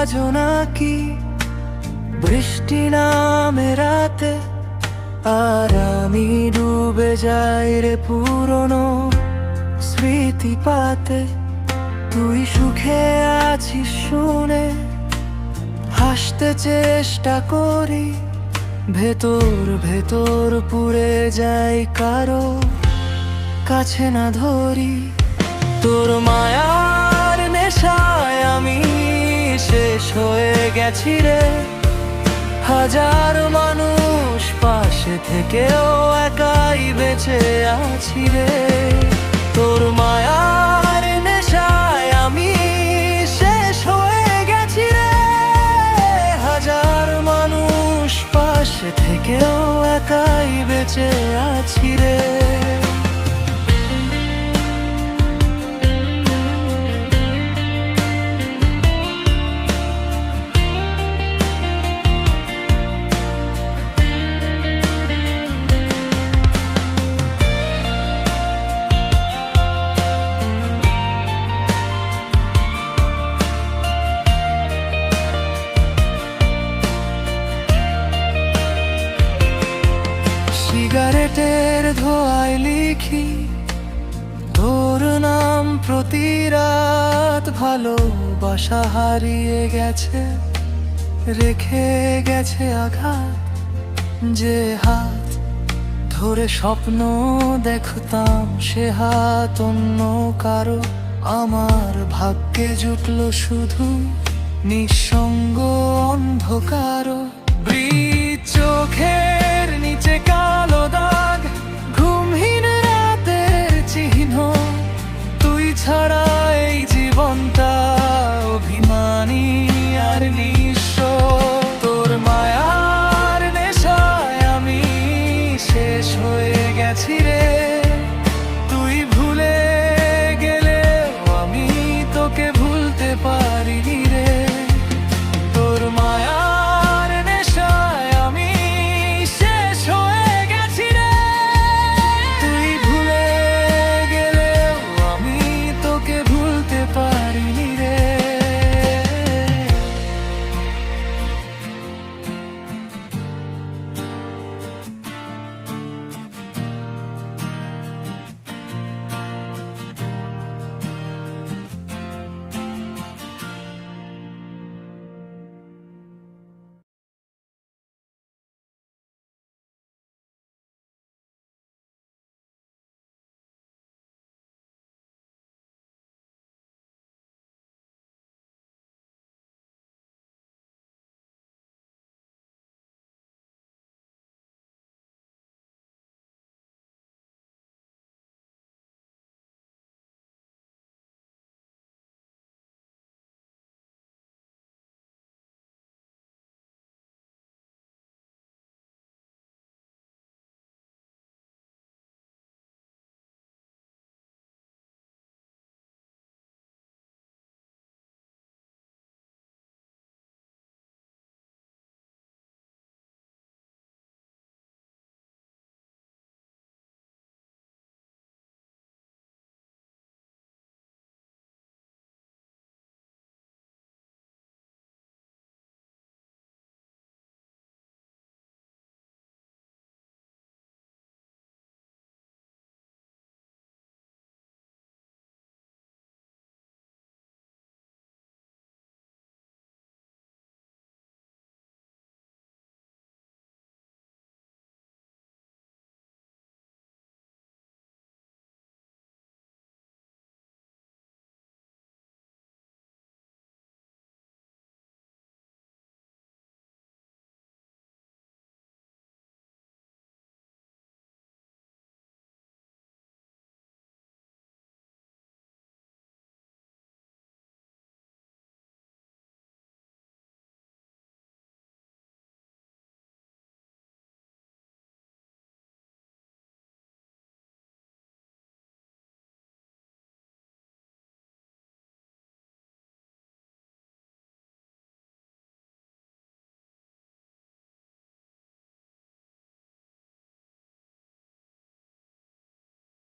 আজও নাকি বৃষ্টি নামে রাতে, আর আমি ডুবে যাই রে পুরনো স্মৃতি পাতে। তুই সুখে আছিস শুনে হাসতে চেষ্টা করি, ভেতর ভেতর পুড়ে যাই কারো কাছে না ধরি। তোর মায়ার নেশায় আমি শেষ হয়ে গেছি রে, হাজার মানুষ পাশে থেকেও একাই বেঁচে আছি রে। তোর মায়ার নেশায় আমি শেষ হয়ে গেছি রে, হাজার মানুষ পাশে থেকেও একাই বেঁচে আছি রে। সিগারেটের ধোঁয়ায় লিখি তোর নাম প্রতি রাত, ভালোবাসা হারিয়ে গেছে রেখে গেছে আঘাত। যে হাত ধরে স্বপ্ন দেখতাম সে হাত অন্য কারো, আমার ভাগ্যে জুটলো শুধু নিঃসঙ্গ অন্ধকারও।